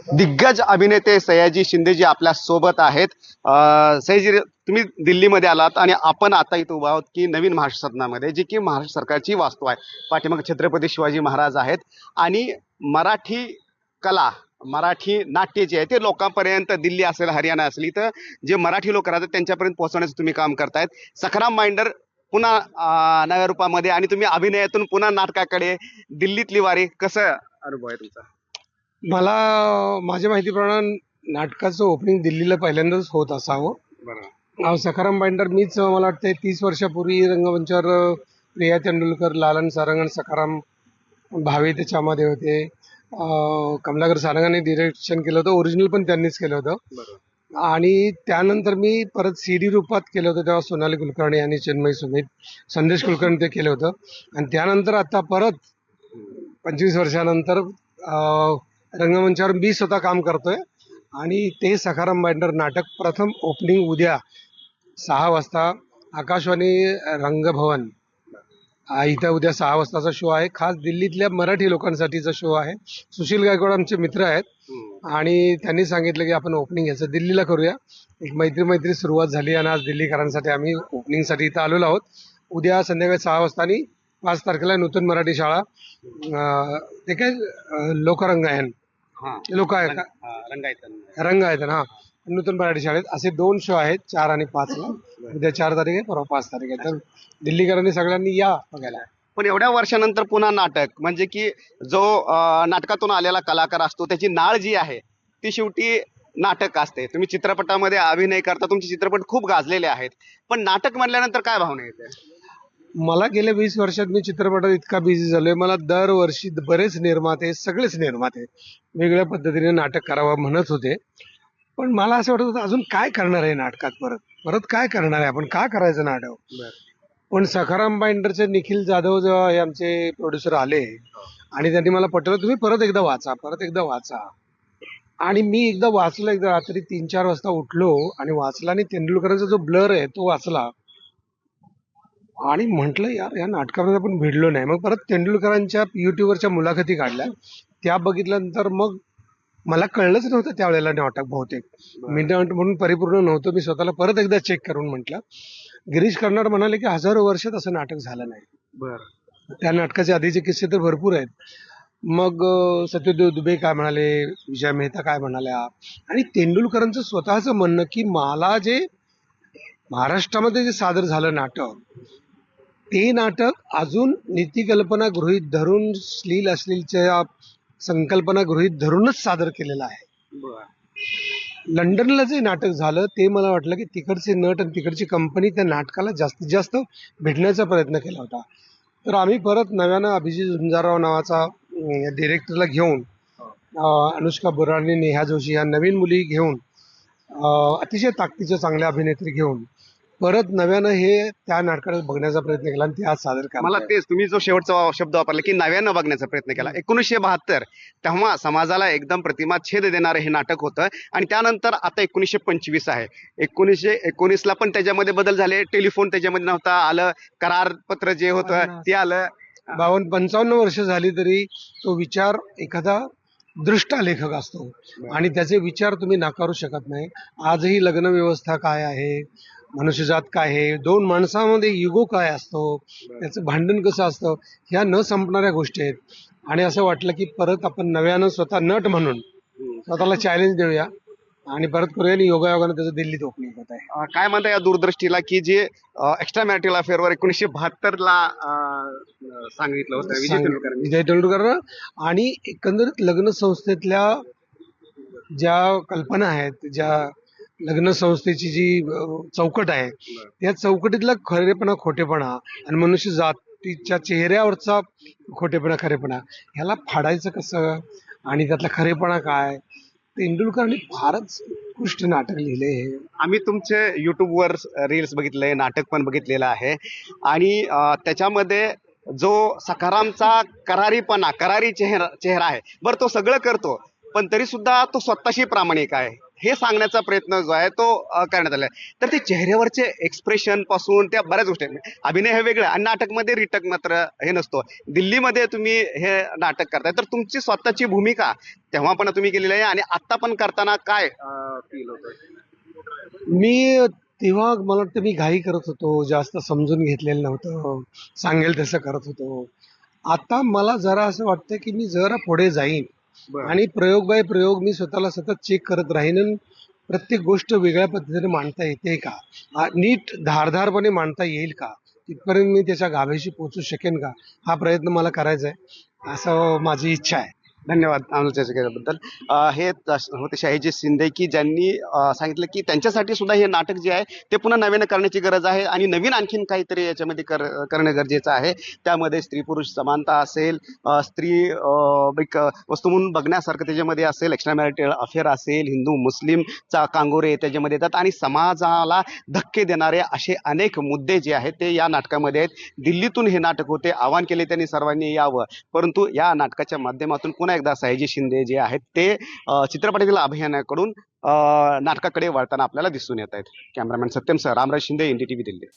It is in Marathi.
दिग्गज अभिनेते सयाजी शिंदेजी आपल्या सोबत आहेत. सयाजी, तुम्ही दिल्लीमध्ये आलात आणि आपण आता इथं उभा आहोत की नवीन महाराष्ट्र सदनामध्ये, जी की महाराष्ट्र सरकारची वास्तू आहे. पाठीमागे छत्रपती शिवाजी महाराज आहेत आणि मराठी कला, मराठी नाट्य जे आहे ते लोकांपर्यंत, दिल्ली असेल, हरियाणा असेल, इथं जे मराठी लोक राहतात त्यांच्यापर्यंत पोहोचवण्याचं तुम्ही काम करतायत. सखाराम बाइंडर पुन्हा नव्या रूपामध्ये आणि तुम्ही अभिनयातून पुन्हा नाटकाकडे, दिल्लीतली वारी, कसं अनुभव आहे तुमचा? मला माझ्या माहितीप्रमाणे नाटकाचं ओपनिंग दिल्लीला पहिल्यांदाच होत असावं. बरोबर. सखाराम बाइंडर मीच मला वाटतं 30 वर्षापूर्वी रंगमंचावर प्रिया तेंडुलकर, लालन सारंग आणि सखाराम भावे त्याच्यामध्ये होते. कमलाकर सारंगाने डिरेक्शन केलं होतं, ओरिजिनल पण त्यांनीच केलं होतं. बरोबर. आणि त्यानंतर मी परत CD रूपात केलं होतं, तेव्हा सोनाली कुलकर्णी आणि चिन्मयी सुमित, संदेश कुलकर्णी ते केलं होतं. आणि त्यानंतर आता परत 25 वर्षानंतर रंगमंचावर मी स्वतः काम करतोय आणि ते सखाराम बाइंडर नाटक प्रथम ओपनिंग उद्या 6 वाजता आकाशवाणी रंगभवन इथं उद्या 6 वाजताचा शो आहे. खास दिल्लीतल्या मराठी लोकांसाठीचा शो आहे. सुशील गायकवाड आमचे मित्र आहेत आणि त्यांनी सांगितलं की आपण ओपनिंग याचं दिल्लीला करूया. एक मैत्री सुरुवात झाली आणि आज दिल्लीकरांसाठी आम्ही ओपनिंगसाठी इथं आलेलो आहोत. उद्या संध्याकाळी 6 वाजता आणि 5 तारखेला नूतन मराठी शाळा, ते काय लोकरंगायन रंगायतन नूतन मराठी शाळेत असे 2 शो आहेत, 4 आणि 5ला. उद्या 4 तारीख आहे, परवा 5 तारीख आहे. तर दिल्लीकरांनी सगळ्यांनी या बघायला. पण एवढ्या वर्षानंतर पुन्हा नाटक, म्हणजे की जो नाटकातून आलेला कलाकार असतो त्याची नाळ जी आहे ती शेवटी नाटक असते. तुम्ही चित्रपटामध्ये अभिनय करता, तुमचे चित्रपट खूप गाजलेले आहेत, पण नाटक म्हणल्यानंतर काय भावना येते? मला गेल्या 20 वर्षात मी चित्रपटात इतका बिझी झालोय, मला दरवर्षी बरेच निर्माते, सगळेच निर्माते वेगळ्या पद्धतीने नाटक करावं म्हणत होते. पण मला असं वाटत होतं अजून काय करणार आहे नाटकात, परत परत काय करणार आहे आपण, का करायचं नाटक. पण सखाराम बाइंडरचे निखिल जाधव जेव्हा हे आमचे प्रोड्युसर आले आणि त्यांनी मला पटवलं, तुम्ही परत एकदा वाचा, परत एकदा वाचा. आणि मी एकदा वाचलं, एकदा रात्री 3-4 वाजता उठलो आणि वाचला आणि तेंडुलकरांचा जो ब्लर आहे तो वाचला आणि म्हटलं यार, या नाटकामध्ये आपण भिडलो नाही. मग परत तेंडुलकरांच्या युट्यूबवरच्या मुलाखती काढल्या, त्या बघितल्यानंतर मग मला कळलंच नव्हतं त्यावेळेला नाटक बहुतेक मी म्हणून परिपूर्ण नव्हतं. मी स्वतःला परत एकदा चेक करून म्हटलं. गिरीश कर्नाड म्हणाले की 1000 वर्षात असं नाटक झालं नाही. त्या नाटकाचे आधीचे किस्से तर भरपूर आहेत. मग सत्यदेव दुबे काय म्हणाले, विजय मेहता काय म्हणाल्या, आणि तेंडुलकरांचं स्वतःचं म्हणणं की मला जे महाराष्ट्रामध्ये जे सादर झालं नाटक, ते नाटक अजून नीतिकल्पना गृहीत धरून, श्लील अश्लीलच्या संकल्पना गृहीत धरूनच सादर केलेलं आहे. लंडनला जे नाटक झालं ते मला वाटलं की तिकडचे नट आणि तिकडची कंपनी त्या नाटकाला जास्तीत जास्त भेटण्याचा प्रयत्न केला होता. तर आम्ही परत नव्यानं अभिजित झुंजारराव नावाचा डिरेक्टरला घेऊन, अनुष्का बुराणी, नेहा जोशी या नवीन मुली घेऊन, अतिशय ताकदीच्या चांगल्या अभिनेत्री घेऊन परत नव्यानं हे त्या नाटकाला बघण्याचा प्रयत्न केला आणि ते आज सादर केला. मला तेच, तुम्ही जो शेवटचा शब्द वापरला की नव्यानं बघण्याचा प्रयत्न केला, 1972 तेव्हा समाजाला एकदम प्रतिमा छेद देणारं हे नाटक होतं. आणि त्यानंतर आता 1925 आहे. 1919ला पण त्याच्यामध्ये बदल झाले. टेलिफोन त्याच्यामध्ये नव्हता आलं, करारपत्र जे होतं ते आलं. 52-55 वर्ष झाली तरी तो विचार एखादा दृष्टा लेखक असतो आणि त्याचे विचार तुम्ही नाकारू शकत नाही. आजही लग्न व्यवस्था काय आहे, मनुष्यजात काय आहे, 2 माणसामध्ये युगो काय असतो, त्याचं भांडण कसं असतं, ह्या न संपणाऱ्या गोष्टी आहेत. आणि असं वाटलं की परत आपण नव्यानं स्वतः नट म्हणून स्वतःला चॅलेंज देऊया आणि परत करूया. आणि योगायोगानं त्याचं दिल्लीत ओपनिंग होत आहे. काय म्हणता या दूरदृष्टीला की जे एक्स्ट्रा मॅरिटल अफेअरवर 1972ला सांगितलं होतं विजय तेंडुलकर. आणि एकंदरीत लग्न संस्थेतल्या ज्या कल्पना आहेत, ज्या लग्न संस्थेची जी चौकट आहे, त्या चौकटीतला खरेपणा, खोटेपणा आणि मनुष्य जातीच्या चेहऱ्यावरचा खोटेपणा, खरेपणा ह्याला फाडायचं कसं आणि त्यातला खरेपणा काय, तेंडुलकरांनी फारच उत्कृष्ट नाटक लिहिले. आम्ही तुमचे युट्यूबवर रील्स बघितले, नाटक पण बघितलेलं आहे. आणि त्याच्यामध्ये जो सखारामचा करारी चेहरा आहे. बरं, तो सगळं करतो पण तरी सुद्धा तो स्वतःशी प्रामाणिक आहे. हे सांगण्याचा प्रयत्न जो आहे तो करण्यात आला आहे. तर ते चेहऱ्यावरचे एक्सप्रेशन पासून त्या बऱ्याच गोष्टी आहेत. अभिनय हे वेगळं आणि नाटकमध्ये रिटक मात्र हे नसतो. दिल्लीमध्ये तुम्ही हे नाटक करताय तर तुमची स्वतःची भूमिका तेव्हा पण तुम्ही केलेली आहे आणि आता पण करताना काय फील होतं? मी तेव्हा मला वाटतं मी घाई करत होतो, जास्त समजून घेतलेलं नव्हतं, सांगेल तसं करत होतो. आता मला जरा असं वाटतं की मी जरा पुढे जाईन बरं. आणि प्रयोग बाय प्रयोग मी स्वतःला सतत चेक करत राहीन आणि प्रत्येक गोष्ट वेगळ्या पद्धतीने मांडता येते का, नीट धारदारपणे मांडता येईल का, तिथपर्यंत मी त्याच्या गाभ्याशी पोहोचू शकेन का, हा प्रयत्न मला करायचा आहे, असं माझी इच्छा आहे. धन्यवाद आम्हाला चर्चा केल्याबद्दल. हे होते शहाजी शिंदे की ज्यांनी सांगितलं की त्यांच्यासाठी सुद्धा हे नाटक जे आहे ते पुन्हा नव्यानं करण्याची गरज आहे आणि नवीन आणखीन काहीतरी याच्यामध्ये करणं गरजेचं आहे. त्यामध्ये स्त्री पुरुष समानता असेल, स्त्री एक वस्तू म्हणून बघण्यासारखं त्याच्यामध्ये असेल, एक्स्ट्रा मॅरिटल अफेअर असेल, हिंदू मुस्लिमचा कांगोरे त्याच्यामध्ये येतात आणि समाजाला धक्के देणारे असे अनेक मुद्दे जे आहेत ते या नाटकामध्ये आहेत. दिल्लीतून हे नाटक होते, आवाहन केले त्यांनी सर्वांनी यावं, परंतु या नाटकाच्या माध्यमातून पुन्हा एकदा सयाजी शिंदे जे आहेत ते चित्रपटातील अभियानाकडून नाटकाकडे वळताना आपल्याला दिसून येत आहेत. Cameraman Satyam sir, Ramraj Shinde, NDTV Delhi.